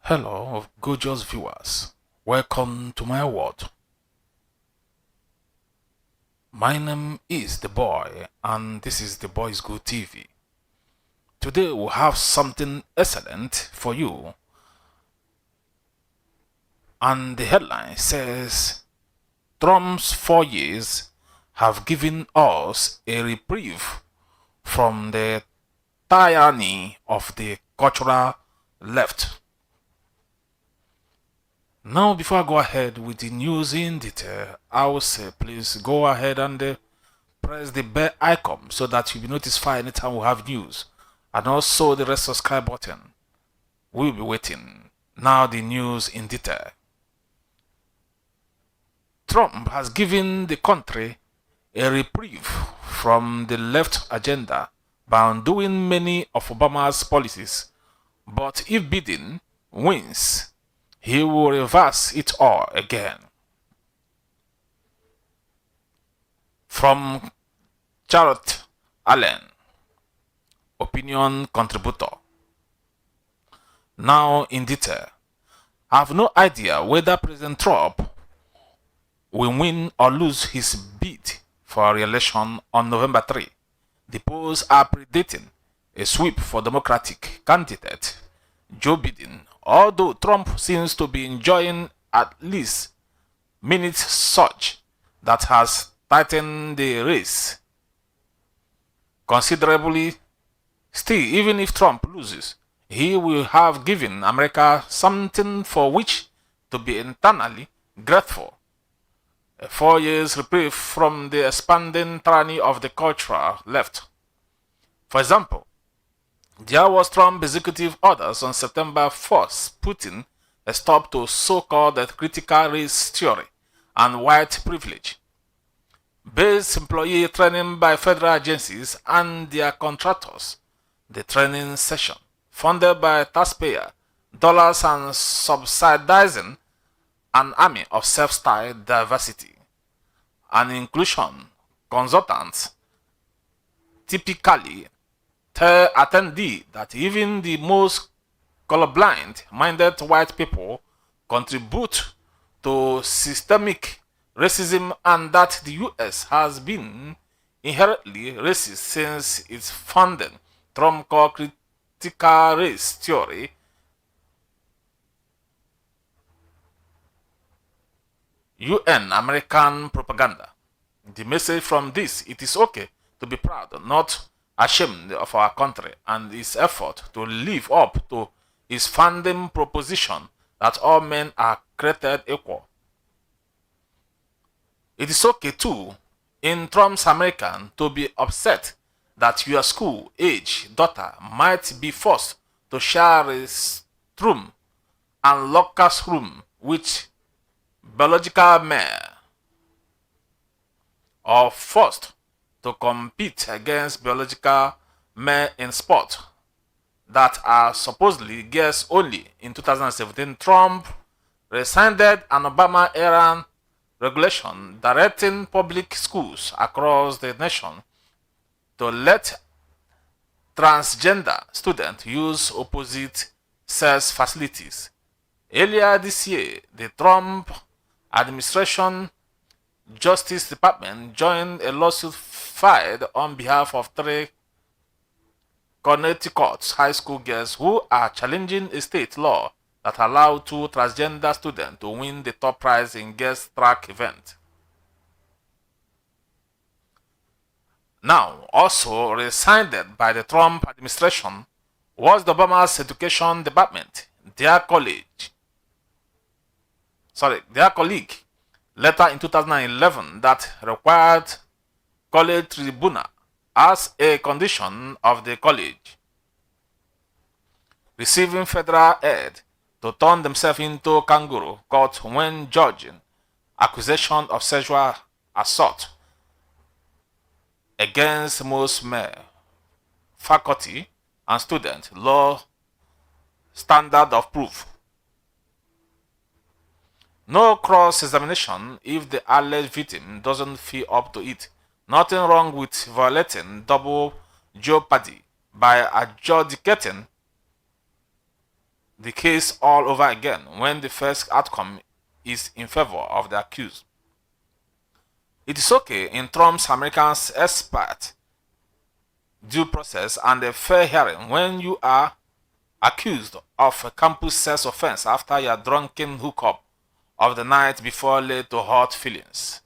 Hello, gorgeous viewers. Welcome to my world. My name is The Boy, and this is The Boy's Good TV. Today we have something excellent for you, and the headline says Trump's 4 years have given us a reprieve from the tyranny of the cultural left. Now, before I go ahead with the news in detail, I will say please go ahead and press the bell icon so that you'll be notified anytime we have news, and also the red subscribe button. We'll be waiting. Now, the news in detail. Trump has given the country a reprieve from the left agenda by undoing many of Obama's policies, but if Biden wins, he will reverse it all again. From Charlotte Allen, opinion contributor. Now in detail, I have no idea whether President Trump will win or lose his bid for re-election on November 3. The polls are predicting a sweep for Democratic candidate Joe Biden, although Trump seems to be enjoying at least minute surge that has tightened the race considerably. Still, even if Trump loses, he will have given America something for which to be internally grateful. A 4 years reprieve from the expanding tyranny of the cultural left. For example, there was Trump executive orders on September 1st putting a stop to so-called critical race theory and white privilege based employee training by federal agencies and their contractors. The training session, funded by taxpayer dollars and subsidizing an army of self-styled diversity and inclusion consultants, typically tell attendee that even the most colorblind-minded white people contribute to systemic racism and that the US has been inherently racist since its founding. Trump called critical race theory UN American propaganda. The message from this: it is okay to be proud, not ashamed of our country and its effort to live up to its founding proposition that all men are created equal. It is okay too, in Trump's American, to be upset that your school-age daughter might be forced to share a room and locker room with biological men, or forced to compete against biological men in sport that are supposedly girls only. In 2017, Trump rescinded an Obama-era regulation directing public schools across the nation to let transgender students use opposite sex facilities. Earlier this year, the Trump administration Justice Department joined a lawsuit filed on behalf of 3 Connecticut high school girls who are challenging a state law that allowed 2 transgender students to win the top prize in girls track event. Now, also rescinded by the Trump administration was the Obama's Education Department, their colleague letter in 2011 that required college tribunal as a condition of the college receiving federal aid to turn themselves into kangaroo court when judging accusation of sexual assault against most male faculty and students. Law standard of proof: no cross-examination if the alleged victim doesn't feel up to it. Nothing wrong with violating double jeopardy by adjudicating the case all over again when the first outcome is in favor of the accused. It is okay in Trump's Americans expert due process and a fair hearing when you are accused of a campus sex offense after your drunken hookup of the night before led to hurt feelings.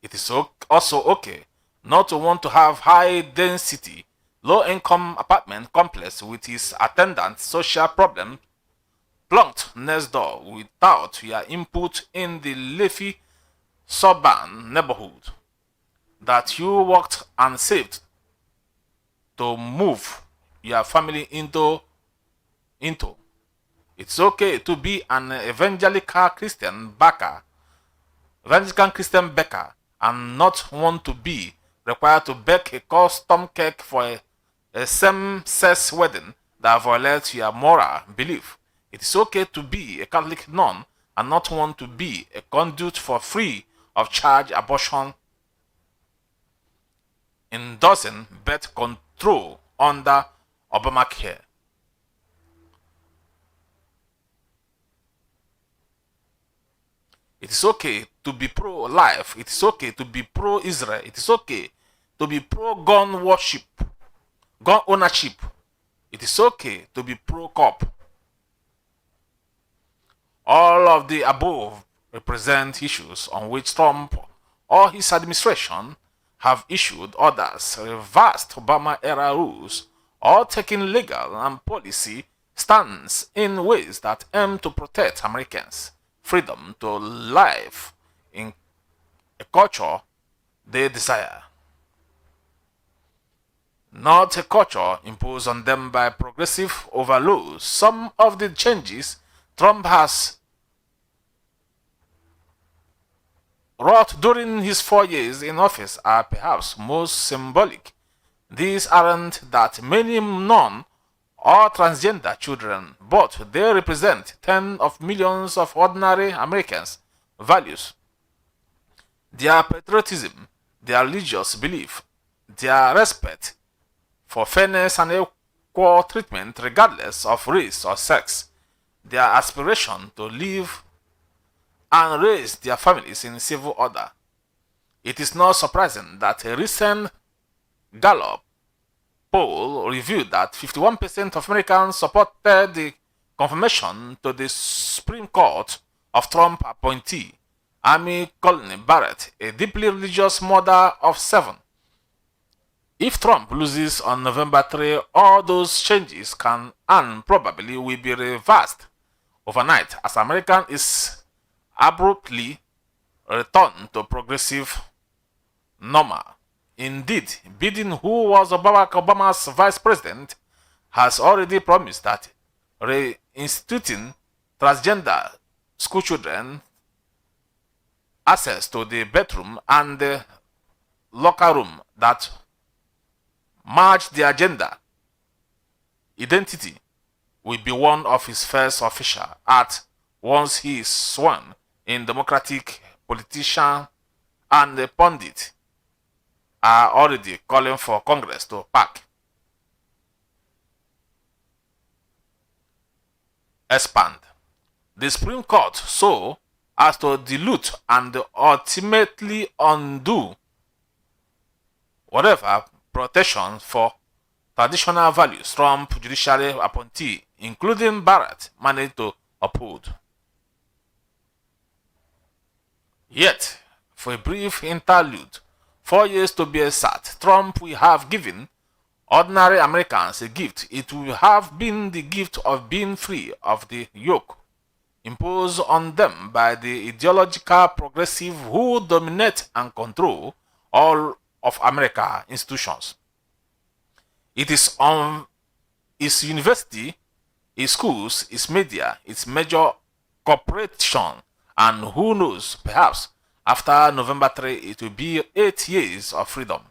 It is also okay not to want to have high-density, low-income apartment complex with its attendant social problem plunked next door without your input in the leafy suburban neighborhood that you worked and saved to move your family into. It's okay to be an evangelical Christian baker and not want to be required to bake a custom cake for a same-sex wedding that violates your moral belief. It is okay to be a Catholic nun and not want to be a conduit for free of charge abortion endorsing birth control under Obamacare. It is okay to be pro-life. It is okay to be pro-Israel. It is okay to be pro-gun worship, gun ownership. It is okay to be pro-cop. All of the above represent issues on which Trump or his administration have issued orders, reversed Obama-era rules, or taken legal and policy stands in ways that aim to protect Americans' freedom to live in a culture they desire, not a culture imposed on them by progressive overlords. Some of the changes Trump has wrought during his 4 years in office are perhaps most symbolic. These aren't that many non or transgender children, but they represent tens of millions of ordinary Americans' values. Their patriotism, their religious belief, their respect for fairness and equal treatment regardless of race or sex, their aspiration to live and raise their families in civil order. It is not surprising that a recent Gallup poll revealed that 51% of Americans supported the confirmation to the Supreme Court of Trump appointee, Amy Coney Barrett, a deeply religious mother of 7. If Trump loses on November 3, all those changes can and probably will be reversed overnight as America is abruptly returned to progressive normal. Indeed, Biden, who was Barack Obama's vice president, has already promised that reinstituting transgender schoolchildren access to the bedroom and the locker room that match their gender identity will be one of his first official acts once he is sworn in. Democratic politician and the pundit are already calling for Congress to expand the Supreme Court so as to dilute and ultimately undo whatever protection for traditional values Trump judiciary appointee, including Barrett, managed to uphold. Yet, for a brief interlude, 4 years to be exact, Trump will have given ordinary Americans a gift. It will have been the gift of being free of the yoke imposed on them by the ideological progressive who dominate and control all of America's institutions. It is on its university, its schools, its media, its major corporation, and who knows, perhaps after November 3, it will be 8 years of freedom.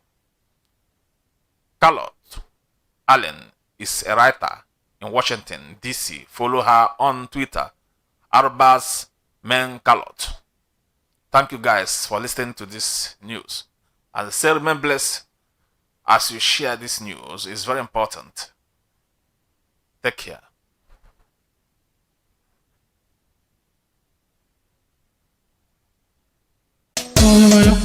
Carlot Allen is a writer in Washington, D.C. Follow her on Twitter, Arbas Men Carlot. Thank you guys for listening to this news. As I say, remain blessed as you share this news is very important. Take care. Oh,